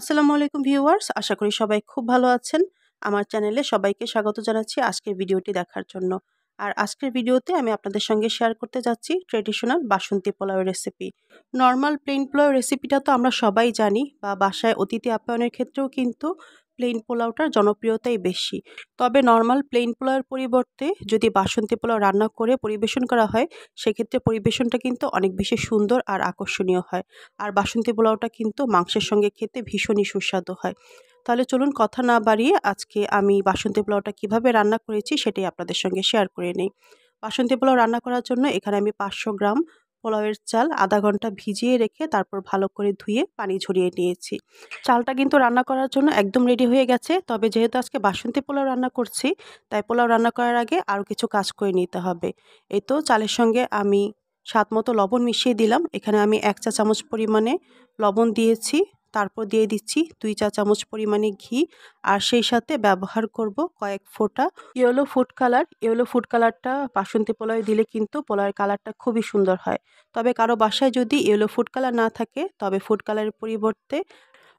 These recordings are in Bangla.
আসসালামু আলাইকুম ভিউয়ার্স, আশা করি সবাই খুব ভালো আছেন। আমার চ্যানেলে সবাইকে স্বাগত জানাচ্ছি আজকের ভিডিওটি দেখার জন্য। আর আজকের ভিডিওতে আমি আপনাদের সঙ্গে শেয়ার করতে যাচ্ছি ট্রেডিশনাল বাসন্তী পোলাওয়ের রেসিপি। নর্মাল প্লেন পোলাও রেসিপিটা তো আমরা সবাই জানি, বা বাসায় অতিথি আপ্যায়নের ক্ষেত্রেও কিন্তু প্লেন পোলাওটার জনপ্রিয়তাই বেশি। তবে নর্মাল প্লেন পোলাওয়ের পরিবর্তে যদি বাসন্তী পোলাও রান্না করে পরিবেশন করা হয়, সেক্ষেত্রে পরিবেশনটা কিন্তু অনেক বেশি সুন্দর আর আকর্ষণীয় হয়। আর বাসন্তী পোলাওটা কিন্তু মাংসের সঙ্গে খেতে ভীষণই সুস্বাদু হয়। তাহলে চলুন কথা না বাড়িয়ে আজকে আমি বাসন্তী পোলাওটা কিভাবে রান্না করেছি সেটাই আপনাদের সঙ্গে শেয়ার করে নেই। বাসন্তী পোলাও রান্না করার জন্য এখানে আমি 500 গ্রাম পোলাওয়ের চাল আধা ঘন্টা ভিজিয়ে রেখে তারপর ভালো করে ধুয়ে পানি ঝরিয়ে নিয়েছি। চালটা কিন্তু রান্না করার জন্য একদম রেডি হয়ে গেছে। তবে যেহেতু আজকে বাসন্তী পোলাও রান্না করছি, তাই পোলাও রান্না করার আগে আরও কিছু কাজ করে নিতে হবে। এই তো চালের সঙ্গে আমি স্বাদ মতো লবণ মিশিয়ে দিলাম। এখানে আমি 1 চা চামচ পরিমাণে লবণ দিয়েছি। তারপর দিয়ে দিচ্ছি 2 চা চামচ পরিমাণে ঘি, আর সেই সাথে ব্যবহার করব কয়েক ফোঁটা yellow food colour. Yellow food কালারটা বাসন্তী পোলাওয়ে দিলে কিন্তু পোলাওয়ের কালারটা খুবই সুন্দর হয়। তবে কারো বাসায় যদি ইয়েলো ফুড কালার না থাকে, তবে ফুড কালারের পরিবর্তে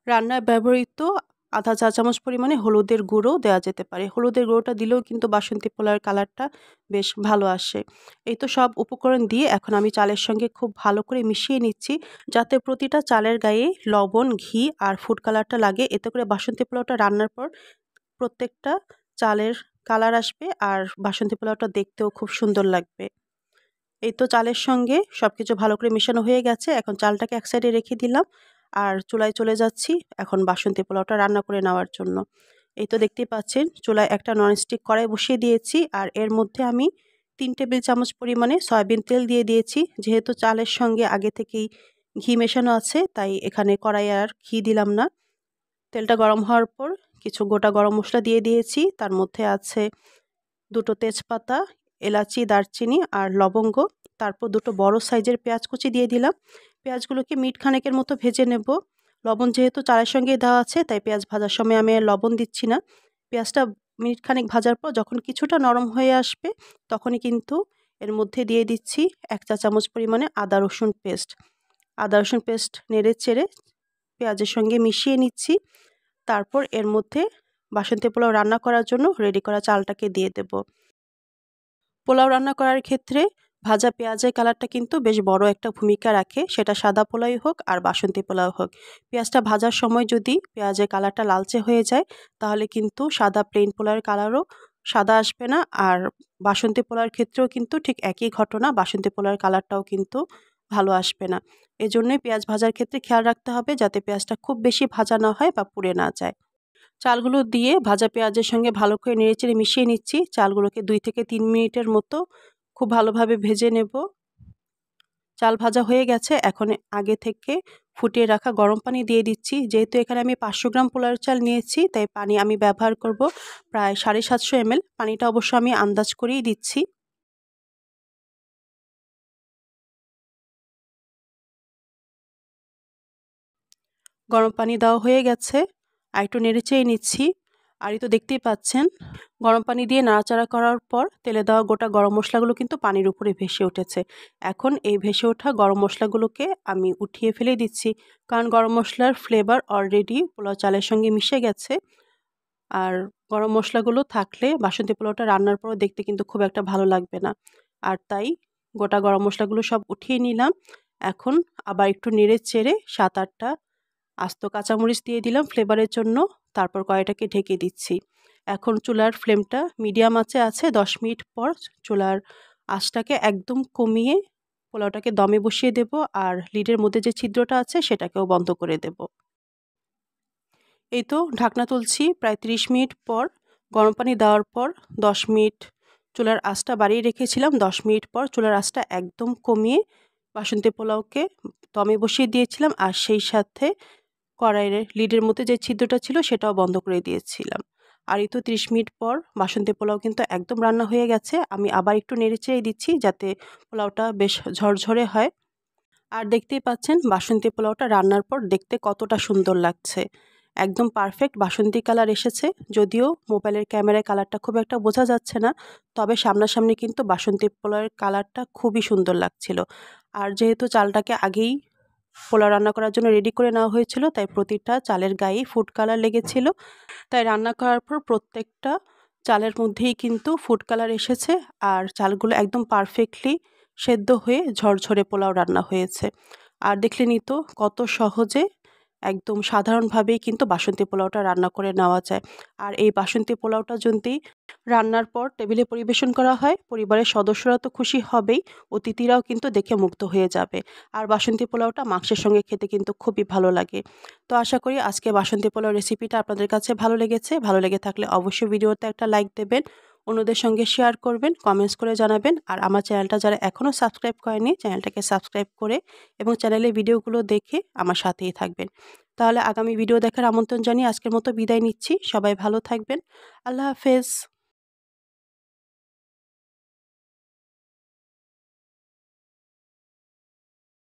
রান্নায় ব্যবহৃত আধা চা চামচ পরিমাণে হলুদের গুঁড়ো দেওয়া যেতে পারে। হলুদের গুঁড়োটা দিলেও কিন্তু বাসন্তী পোলাওয়ের কালারটা বেশ ভালো আসে। এই তো সব উপকরণ দিয়ে এখন আমি চালের সঙ্গে খুব ভালো করে মিশিয়ে নিচ্ছি, যাতে প্রতিটা চালের গায়ে লবণ, ঘি আর ফুড কালারটা লাগে। এতে করে বাসন্তী পোলাওটা রান্নার পর প্রত্যেকটা চালের কালার আসবে, আর বাসন্তী পোলাওটা দেখতেও খুব সুন্দর লাগবে। এই তো চালের সঙ্গে সবকিছু ভালো করে মেশানো হয়ে গেছে। এখন চালটাকে এক সাইডে রেখে দিলাম, আর চুলায় চলে যাচ্ছি এখন বাসন্তী পোলাওটা রান্না করে নেওয়ার জন্য। এই তো দেখতেই পাচ্ছেন চুলায় একটা ননস্টিক কড়াই বসিয়ে দিয়েছি, আর এর মধ্যে আমি 3 টেবিল চামচ পরিমাণে সয়াবিন তেল দিয়ে দিয়েছি। যেহেতু চালের সঙ্গে আগে থেকেই ঘি মেশানো আছে, তাই এখানে কড়াইয়ে আর ঘি দিলাম না। তেলটা গরম হওয়ার পর কিছু গোটা গরম মশলা দিয়ে দিয়েছি। তার মধ্যে আছে 2টো তেজপাতা, এলাচি, দারচিনি আর লবঙ্গ। তারপর 2টো বড় সাইজের পেঁয়াজ কুচি দিয়ে দিলাম। পেঁয়াজগুলোকে মিনিট খানেকের মতো ভেজে নেব। লবণ যেহেতু চালের সঙ্গে দেওয়া আছে, তাই পেঁয়াজ ভাজার সময় আমি আর লবণ দিচ্ছি না। পেঁয়াজটা মিনিট খানেক ভাজার পর যখন কিছুটা নরম হয়ে আসবে, তখনই কিন্তু এর মধ্যে দিয়ে দিচ্ছি 1 চা চামচ পরিমাণে আদা রসুন পেস্ট। আদা রসুন পেস্ট নেড়ে চেড়ে পেঁয়াজের সঙ্গে মিশিয়ে নিচ্ছি। তারপর এর মধ্যে বাসন্তী পোলাও রান্না করার জন্য রেডি করা চালটাকে দিয়ে দেব। পোলাও রান্না করার ক্ষেত্রে ভাজা পেঁয়াজের কালারটা কিন্তু বেশ বড় একটা ভূমিকা রাখে, সেটা সাদা পোলাওই হোক আর বাসন্তী পোলাও হোক। পেঁয়াজটা ভাজার সময় যদি পেঁয়াজের কালারটা লালচে হয়ে যায়, তাহলে কিন্তু সাদা প্লেন পোলাওয়ের কালারও সাদা আসবে না। আর বাসন্তী পোলাওয়ের ক্ষেত্রেও কিন্তু ঠিক একই ঘটনা, বাসন্তী পোলাওয়ের কালারটাও কিন্তু ভালো আসবে না। এজন্যই পেঁয়াজ ভাজার ক্ষেত্রে খেয়াল রাখতে হবে যাতে পেঁয়াজটা খুব বেশি ভাজা না হয় বা পুড়ে না যায়। চালগুলো দিয়ে ভাজা পেঁয়াজের সঙ্গে ভালো করে নেড়েচেড়ে মিশিয়ে নিচ্ছি। চালগুলোকে 2 থেকে 3 মিনিটের মতো খুব ভালোভাবে ভেজে নেব। চাল ভাজা হয়ে গেছে। এখন আগে থেকে ফুটিয়ে রাখা গরম পানি দিয়ে দিচ্ছি। যেহেতু এখানে আমি 500 গ্রাম পোলাওয়ের চাল নিয়েছি, তাই পানি আমি ব্যবহার করব প্রায় 750 ml। পানিটা অবশ্য আমি আন্দাজ করেই দিচ্ছি। গরম পানি দেওয়া হয়ে গেছে, আর একটু নেড়েচেড়ে নিচ্ছি। আর এই তো দেখতেই পাচ্ছেন গরম পানি দিয়ে নাড়াচাড়া করার পর তেলে দেওয়া গোটা গরম মশলাগুলো কিন্তু পানির উপরে ভেসে উঠেছে। এখন এই ভেসে ওঠা গরম মশলাগুলোকে আমি উঠিয়ে ফেলে দিচ্ছি, কারণ গরম মশলার ফ্লেভার অলরেডি পোলাও চালের সঙ্গে মিশে গেছে। আর গরম মশলাগুলো থাকলে বাসন্তী পোলাওটা রান্নার পর দেখতে কিন্তু খুব একটা ভালো লাগবে না। আর তাই গোটা গরম মশলাগুলো সব উঠিয়ে নিলাম। এখন আবার একটু নেড়ে চেড়ে 7-8টা আস্ত কাঁচামরিচ দিয়ে দিলাম ফ্লেভারের জন্য। তারপর কড়াইটাকে ঢেকে দিচ্ছি। এখন চুলার ফ্লেমটা মিডিয়াম আঁচে আছে। 10 মিনিট পর চুলার আঁচটাকে একদম কমিয়ে পোলাওটাকে দমে বসিয়ে দেব, আর লিডের মধ্যে যে ছিদ্রটা আছে সেটাকেও বন্ধ করে দেব। এই তো ঢাকনা তুলছি। প্রায় 30 মিনিট পর গরম পানি দেওয়ার পর 10 মিনিট চুলার আঁচটা বাড়িয়ে রেখেছিলাম। 10 মিনিট পর চুলার আঁচটা একদম কমিয়ে বাসন্তী পোলাওকে দমে বসিয়ে দিয়েছিলাম, আর সেই সাথে কড়াইয়ের লিডের মধ্যে যে ছিদ্রটা ছিল সেটাও বন্ধ করে দিয়েছিলাম। আর এই তো 30 মিনিট পর বাসন্তী পোলাও কিন্তু একদম রান্না হয়ে গেছে। আমি আবার একটু নেড়েচেড়ে দিচ্ছি যাতে পোলাওটা বেশ ঝরঝরে হয়। আর দেখতেই পাচ্ছেন বাসন্তী পোলাওটা রান্নার পর দেখতে কতটা সুন্দর লাগছে। একদম পারফেক্ট বাসন্তী কালার এসেছে। যদিও মোবাইলের ক্যামেরায় কালারটা খুব একটা বোঝা যাচ্ছে না, তবে সামনাসামনি কিন্তু বাসন্তী পোলাওয়ের কালারটা খুবই সুন্দর লাগছিল। আর যেহেতু চালটাকে আগেই পোলাও রান্না করার জন্য রেডি করে নেওয়া হয়েছিল, তাই প্রতিটা চালের গায়ে ফুড কালার লেগেছিল। তাই রান্না করার পর প্রত্যেকটা চালের মধ্যেই কিন্তু ফুড কালার এসেছে, আর চালগুলো একদম পারফেক্টলি সেদ্ধ হয়ে ঝরঝরে পোলাও রান্না হয়েছে। আর দেখলেনই তো কত সহজে একদম সাধারণভাবেই কিন্তু বাসন্তী পোলাওটা রান্না করে নেওয়া যায়। আর এই বাসন্তী পোলাওটা যদি রান্নার পর টেবিলে পরিবেশন করা হয়, পরিবারের সদস্যরা তো খুশি হবেই, অতিথিরাও কিন্তু দেখে মুগ্ধ হয়ে যাবে। আর বাসন্তী পোলাওটা মাংসের সঙ্গে খেতে কিন্তু খুবই ভালো লাগে। তো আশা করি আজকে বাসন্তী পোলাও রেসিপিটা আপনাদের কাছে ভালো লেগেছে। ভালো লেগে থাকলে অবশ্যই ভিডিওতে একটা লাইক দেবেন, অন্যদের সঙ্গে শেয়ার করবেন, কমেন্টস করে জানাবেন। আর আমার চ্যানেলটা যারা এখনও সাবস্ক্রাইব করেনি, চ্যানেলটাকে সাবস্ক্রাইব করে এবং চ্যানেলের ভিডিওগুলো দেখে আমার সাথেই থাকবেন। তাহলে আগামী ভিডিও দেখার আমন্ত্রণ জানিয়ে আজকের মতো বিদায় নিচ্ছি। সবাই ভালো থাকবেন। আল্লাহ হাফেজ।